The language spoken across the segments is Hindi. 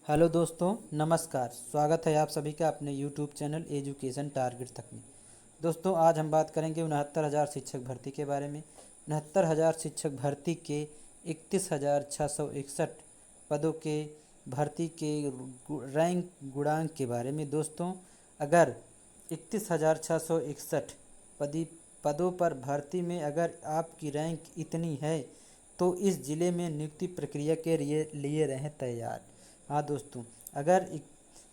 हेलो दोस्तों, नमस्कार। स्वागत है आप सभी का अपने यूट्यूब चैनल एजुकेशन टारगेट तक में। दोस्तों, आज हम बात करेंगे 69,000 शिक्षक भर्ती के बारे में। 69,000 शिक्षक भर्ती के 31,661 पदों के भर्ती के रैंक गुणांक के बारे में। दोस्तों, अगर 31,661 पदों पर भर्ती में अगर आपकी रैंक इतनी है तो इस ज़िले में नियुक्ति प्रक्रिया के लिए रहें तैयार। हाँ दोस्तों, अगर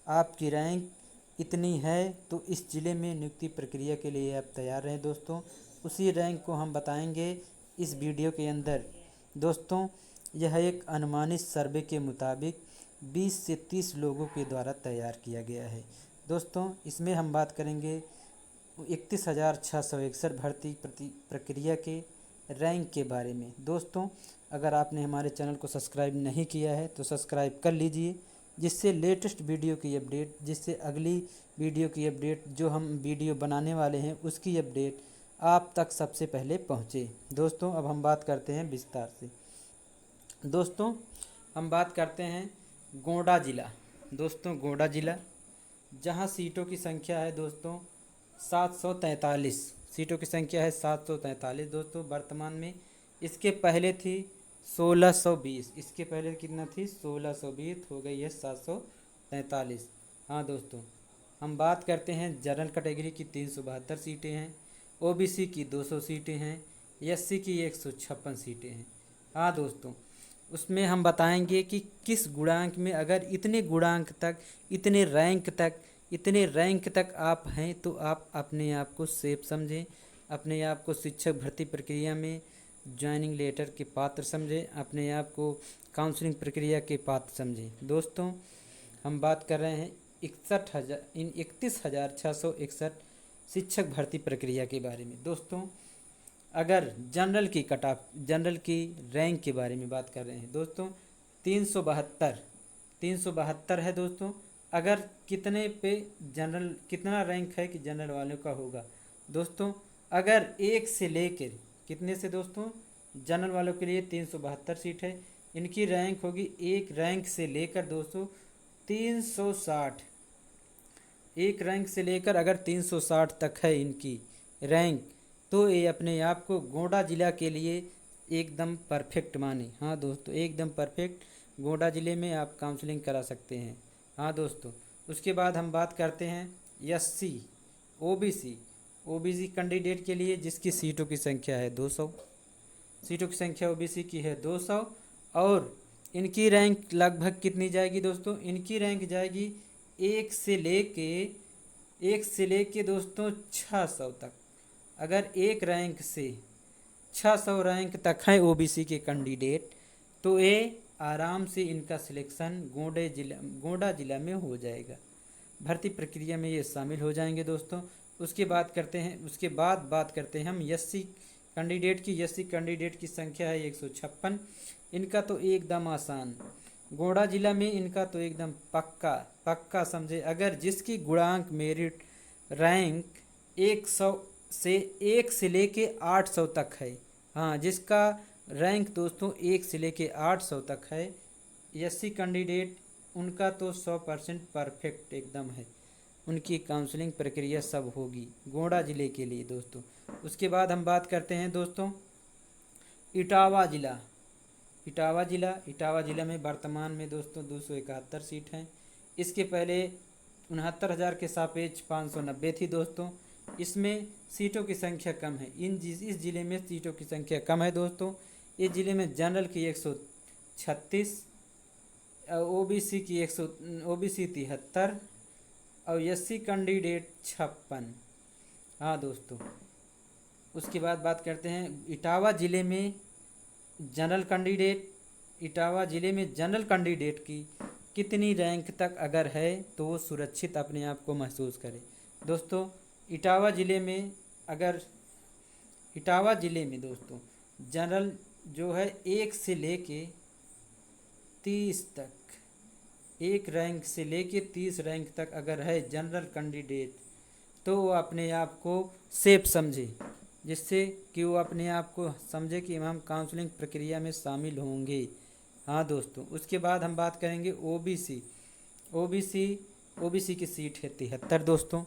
आपकी रैंक इतनी है तो इस ज़िले में नियुक्ति प्रक्रिया के लिए आप तैयार रहें दोस्तों। उसी रैंक को हम बताएंगे इस वीडियो के अंदर। दोस्तों, यह एक अनुमानित सर्वे के मुताबिक 20 से 30 लोगों के द्वारा तैयार किया गया है। दोस्तों, इसमें हम बात करेंगे 31,661 भर्ती प्रक्रिया के रैंक के बारे में। दोस्तों, अगर आपने हमारे चैनल को सब्सक्राइब नहीं किया है तो सब्सक्राइब कर लीजिए, जिससे लेटेस्ट वीडियो की अपडेट, जिससे अगली वीडियो की अपडेट, जो हम वीडियो बनाने वाले हैं उसकी अपडेट आप तक सबसे पहले पहुँचे। दोस्तों, अब हम बात करते हैं विस्तार से। दोस्तों, हम बात करते हैं गोंडा ज़िला। दोस्तों, गोंडा ज़िला जहां सीटों की संख्या है दोस्तों 743। सीटों की संख्या है 743 दोस्तों वर्तमान में। इसके पहले थी 1620। इसके पहले कितना थी 1620, हो गई है 743। हाँ दोस्तों, हम बात करते हैं जनरल कैटेगरी की 372 सीटें हैं, ओबीसी की 200 सीटें हैं, एससी की 156 सीटें हैं। हाँ दोस्तों, उसमें हम बताएंगे कि किस गुणांक में, अगर इतने गुणांक तक, इतने रैंक तक आप हैं तो आप अपने आप को सेफ समझें, अपने आप को शिक्षक भर्ती प्रक्रिया में ज्वाइनिंग लेटर के पात्र समझें, अपने आप को काउंसलिंग प्रक्रिया के पात्र समझें। दोस्तों, हम बात कर रहे हैं 31,661 शिक्षक भर्ती प्रक्रिया के बारे में। दोस्तों, अगर जनरल की रैंक के बारे में बात कर रहे हैं दोस्तों 372 है दोस्तों। अगर कितने पे जनरल, कितना रैंक है कि जनरल वालों का होगा दोस्तों, अगर एक से लेकर कितने से दोस्तों, जनरल वालों के लिए 372 सीट है, इनकी रैंक होगी एक रैंक से लेकर दोस्तों 360। एक रैंक से लेकर अगर 360 तक है इनकी रैंक, तो ये अपने आप को गोंडा ज़िला के लिए एकदम परफेक्ट माने। हाँ दोस्तों, एकदम परफेक्ट गोंडा ज़िले में आप काउंसलिंग करा सकते हैं। हाँ दोस्तों, उसके बाद हम बात करते हैं एससी ओबीसी कैंडिडेट के लिए, जिसकी सीटों की संख्या है 200। सीटों की संख्या ओबीसी की है 200 और इनकी रैंक लगभग कितनी जाएगी दोस्तों, इनकी रैंक जाएगी एक से लेके दोस्तों 600 तक। अगर एक रैंक से 600 रैंक तक है ओबीसी के कैंडिडेट, तो ये आराम से इनका सिलेक्शन गोंडा ज़िला में हो जाएगा। भर्ती प्रक्रिया में ये शामिल हो जाएंगे दोस्तों। उसके बाद बात करते हैं हम एससी कैंडिडेट की संख्या है 156। इनका तो एकदम आसान, गोंडा ज़िला में इनका तो एकदम पक्का समझे। अगर जिसकी गुणांक मेरिट रैंक 1 से लेके 800 तक है, हाँ जिसका रैंक दोस्तों 1 से लेके 800 तक है एससी कैंडिडेट, उनका तो 100% परफेक्ट एकदम है। उनकी काउंसलिंग प्रक्रिया सब होगी गोंडा ज़िले के लिए दोस्तों। उसके बाद हम बात करते हैं दोस्तों इटावा ज़िला में वर्तमान में दोस्तों 271 सीट हैं। इसके पहले 69,000 के सापेक्ष 590 थी दोस्तों। इसमें सीटों की संख्या कम है, इस ज़िले में सीटों की संख्या कम है दोस्तों। इस ज़िले में जनरल की 136, ओबीसी की 73 और एससी कैंडिडेट 56। हाँ दोस्तों, उसके बाद बात करते हैं इटावा ज़िले में जनरल कैंडिडेट की कितनी रैंक तक अगर है तो वो सुरक्षित अपने आप को महसूस करे। दोस्तों, इटावा ज़िले में दोस्तों जनरल जो है 1 से लेके 30 तक, एक रैंक से लेके 30 रैंक तक अगर है जनरल कैंडिडेट, तो वो अपने आप को सेफ समझे, जिससे कि वो अपने आप को समझे कि हम काउंसलिंग प्रक्रिया में शामिल होंगे। हाँ दोस्तों, उसके बाद हम बात करेंगे ओबीसी ओबीसी की सीट है 73 दोस्तों।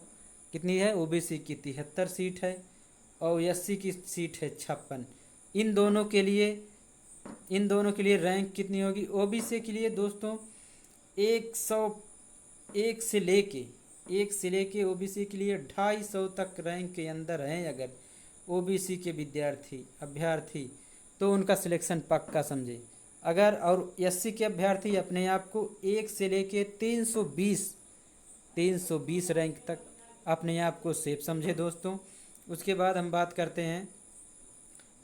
कितनी है? ओबीसी की 73 सीट है और एससी की सीट है 56। इन दोनों के लिए रैंक कितनी होगी? ओबीसी के लिए दोस्तों 101 से लेके ओबीसी के लिए 250 तक रैंक के अंदर हैं अगर ओबीसी के अभ्यर्थी तो उनका सिलेक्शन पक्का समझे। अगर और एससी के अभ्यर्थी अपने आप को 1 से लेके 320 रैंक तक अपने आप को सेफ समझे दोस्तों। उसके बाद हम बात करते हैं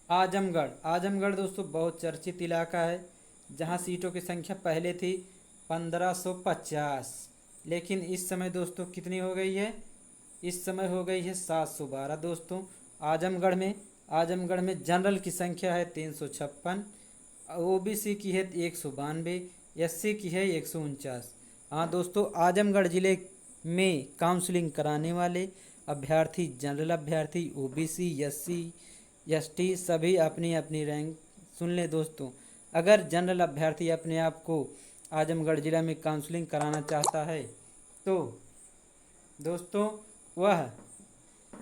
आजमगढ़ दोस्तों बहुत चर्चित इलाका है, जहां सीटों की संख्या पहले थी 1550, लेकिन इस समय दोस्तों कितनी हो गई है? इस समय हो गई है 712 दोस्तों। आजमगढ़ में जनरल की संख्या है 356, ओबीसी की है 192, एससी की है 149। हाँ दोस्तों, आजमगढ़ ज़िले में काउंसलिंग कराने वाले अभ्यर्थी, जनरल अभ्यर्थी, ओबीसी, एससी, एसटी सभी अपनी अपनी रैंक सुन ले दोस्तों। अगर जनरल अभ्यर्थी अपने आप को आजमगढ़ ज़िला में काउंसलिंग कराना चाहता है तो दोस्तों वह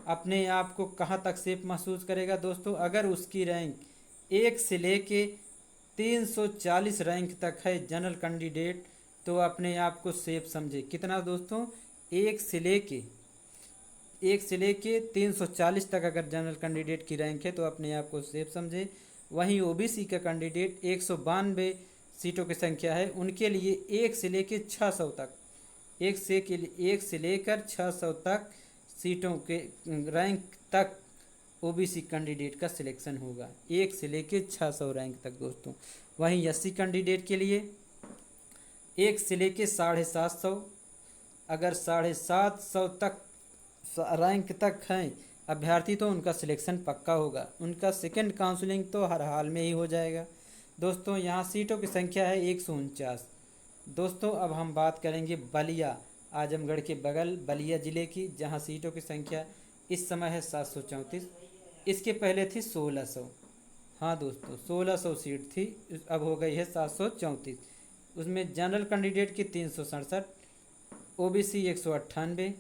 अपने आप को कहाँ तक सेफ महसूस करेगा दोस्तों? अगर उसकी रैंक 1 से लेके 340 रैंक तक है जनरल कैंडिडेट, तो अपने आप को सेफ समझे। कितना दोस्तों? 1 से लेके 340 तक अगर जनरल कैंडिडेट की रैंक है तो अपने आप को सेफ समझे। वहीं ओबीसी का कैंडिडेट 192 सीटों की संख्या है, उनके लिए 1 से लेके 600 तक 1 से लेकर 600 तक सीटों के रैंक तक ओबीसी कैंडिडेट का सिलेक्शन होगा, 1 से लेके 600 रैंक तक दोस्तों। वहीं एससी कैंडिडेट के लिए 1 से लेके 750, अगर 750 तक रैंक तक हैं अभ्यर्थी तो उनका सिलेक्शन पक्का होगा। उनका सेकंड काउंसलिंग तो हर हाल में ही हो जाएगा दोस्तों। यहाँ सीटों की संख्या है 149 दोस्तों। अब हम बात करेंगे बलिया, आजमगढ़ के बगल बलिया ज़िले की, जहाँ सीटों की संख्या इस समय है 734। इसके पहले थी 1600। हाँ दोस्तों, 1600 सीट थी, अब हो गई है 734। उसमें जनरल कैंडिडेट की 367, ओबीसी 198,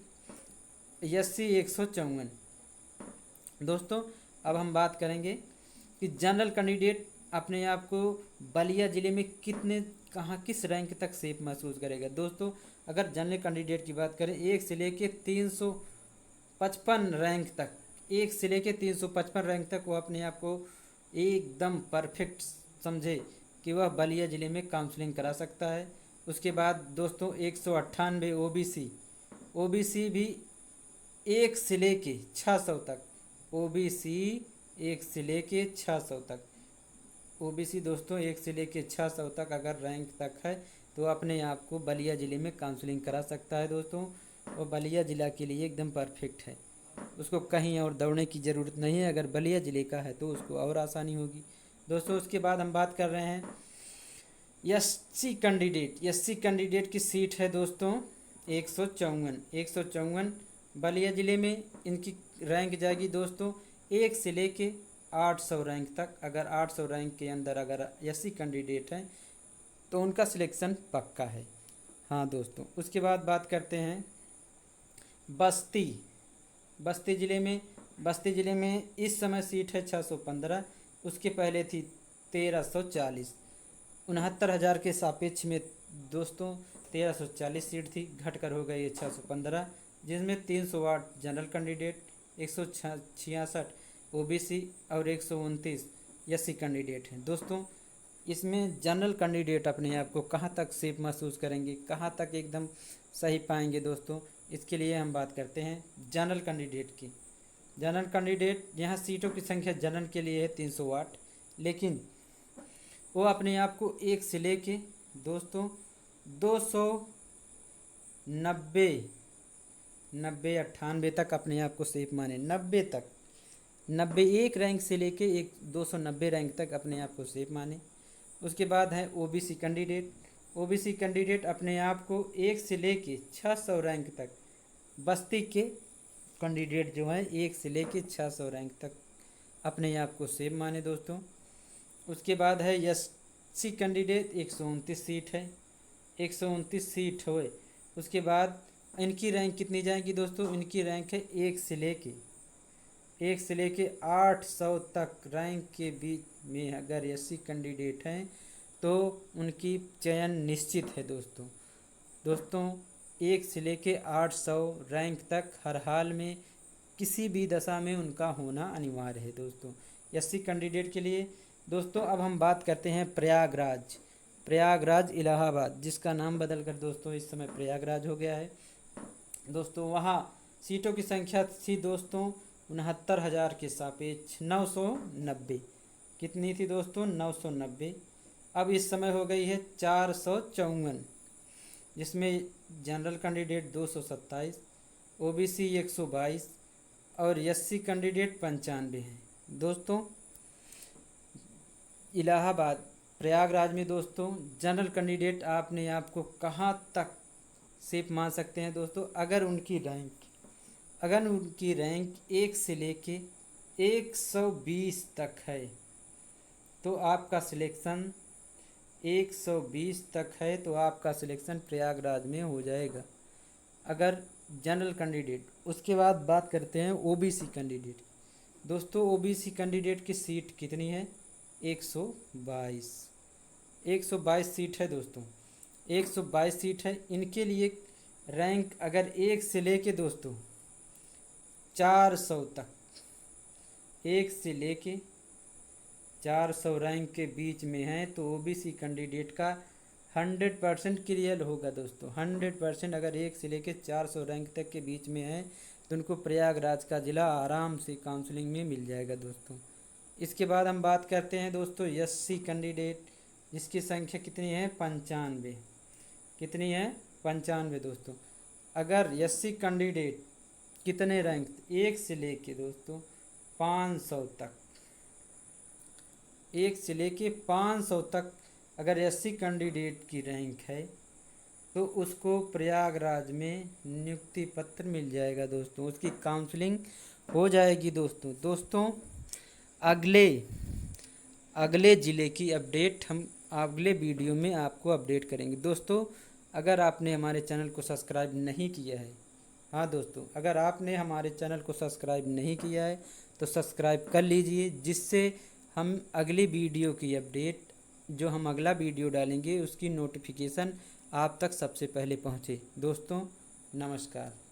एससी 154 दोस्तों। अब हम बात करेंगे कि जनरल कैंडिडेट अपने आप को बलिया ज़िले में किस रैंक तक सेफ महसूस करेगा दोस्तों? अगर जनरल कैंडिडेट की बात करें 1 से लेके 355 रैंक तक, 1 से लेके 355 रैंक तक वो अपने आप को एकदम परफेक्ट समझे कि वह बलिया ज़िले में काउंसलिंग करा सकता है। उसके बाद दोस्तों 198 ओबीसी भी 1 से लेके 600 तक, ओबीसी 1 से लेके 600 तक, ओबीसी दोस्तों 1 से लेके 600 तक अगर रैंक तक है तो अपने आप को बलिया ज़िले में काउंसलिंग करा सकता है दोस्तों। और बलिया ज़िला के लिए एकदम परफेक्ट है, उसको कहीं और दौड़ने की ज़रूरत नहीं है। अगर बलिया ज़िले का है तो उसको और आसानी होगी दोस्तों। उसके बाद हम बात कर रहे हैं एससी कैंडिडेट की सीट है दोस्तों 154 बलिया ज़िले में इनकी रैंक जाएगी दोस्तों 1 से लेके 800 रैंक तक। अगर 800 रैंक के अंदर अगर एससी कैंडिडेट हैं तो उनका सिलेक्शन पक्का है। हाँ दोस्तों, उसके बाद बात करते हैं बस्ती ज़िले में इस समय सीट है 615, उसके पहले थी 1340। 69,000 के सापेक्ष में दोस्तों 1340 सीट थी, घटकर हो गई है 615, जिसमें 308 जनरल कैंडिडेट, 166 ओबीसी और 129 एससी कैंडिडेट हैं दोस्तों। इसमें जनरल कैंडिडेट अपने आप को कहाँ तक सेफ महसूस करेंगे, कहाँ तक एकदम सही पाएंगे दोस्तों? इसके लिए हम बात करते हैं जनरल कैंडिडेट की। जनरल कैंडिडेट यहाँ सीटों की संख्या जनरल के लिए है 308, लेकिन वो अपने आप को 1 से लेके दोस्तों 298 तक अपने आप को सेफ माने, 90 तक, 91 रैंक से लेके 290 रैंक तक अपने आप को सेफ माने। उसके बाद है ओबीसी कैंडिडेट अपने आप को 1 से लेके 600 रैंक तक, बस्ती के कैंडिडेट जो हैं 1 से लेके 600 रैंक तक अपने आप को सेफ माने दोस्तों। उसके बाद है एससी कैंडिडेट 129 सीट है, 129 सीट हुए उसके बाद इनकी रैंक कितनी जाएगी दोस्तों, इनकी रैंक है 1 से लेके 800 तक रैंक के बीच में अगर एससी कैंडिडेट हैं तो उनकी चयन निश्चित है दोस्तों। दोस्तों 1 से लेके 800 रैंक तक हर हाल में किसी भी दशा में उनका होना अनिवार्य है दोस्तों एससी कैंडिडेट के लिए। दोस्तों अब हम बात करते हैं प्रयागराज इलाहाबाद, जिसका नाम बदल कर दोस्तों इस समय प्रयागराज हो गया है। दोस्तों वहाँ सीटों की संख्या थी दोस्तों 69,000 के सापेक्ष 990। कितनी थी दोस्तों, 990। अब इस समय हो गई है 454, जिसमें जनरल कैंडिडेट 227, ओबीसी 122 और एससी कैंडिडेट 95 हैं। दोस्तों इलाहाबाद प्रयागराज में दोस्तों जनरल कैंडिडेट अपने आप को कहाँ तक सेफ मान सकते हैं दोस्तों, अगर उनकी रैंक 1 से लेके 120 तक है तो आपका सिलेक्शन 120 तक है तो आपका सिलेक्शन प्रयागराज में हो जाएगा अगर जनरल कैंडिडेट। उसके बाद बात करते हैं ओबीसी कैंडिडेट। दोस्तों ओबीसी कैंडिडेट की सीट कितनी है, 122 सीट है दोस्तों, 122 सीट है। इनके लिए रैंक अगर 1 से लेके दोस्तों 400 तक, 1 से लेके 400 रैंक के बीच में है तो ओबीसी कैंडिडेट का 100% क्लियर होगा दोस्तों, 100%। अगर 1 से लेके 400 रैंक तक के बीच में है तो उनको प्रयागराज का ज़िला आराम से काउंसलिंग में मिल जाएगा दोस्तों। इसके बाद हम बात करते हैं दोस्तों एससी कैंडिडेट, जिसकी संख्या कितनी है, 95। कितनी है, 95 दोस्तों। अगर एससी कैंडिडेट कितने रैंक 1 से लेके दोस्तों 500 तक, 1 से लेके 500 तक अगर एससी कैंडिडेट की रैंक है तो उसको प्रयागराज में नियुक्ति पत्र मिल जाएगा दोस्तों, उसकी काउंसलिंग हो जाएगी दोस्तों। अगले ज़िले की अपडेट हम अगले वीडियो में आपको अपडेट करेंगे दोस्तों। अगर आपने हमारे चैनल को सब्सक्राइब नहीं किया है, हाँ दोस्तों, अगर आपने हमारे चैनल को सब्सक्राइब नहीं किया है तो सब्सक्राइब कर लीजिए, जिससे हम अगली वीडियो की अपडेट, जो हम अगला वीडियो डालेंगे उसकी नोटिफिकेशन आप तक सबसे पहले पहुँचे। दोस्तों नमस्कार।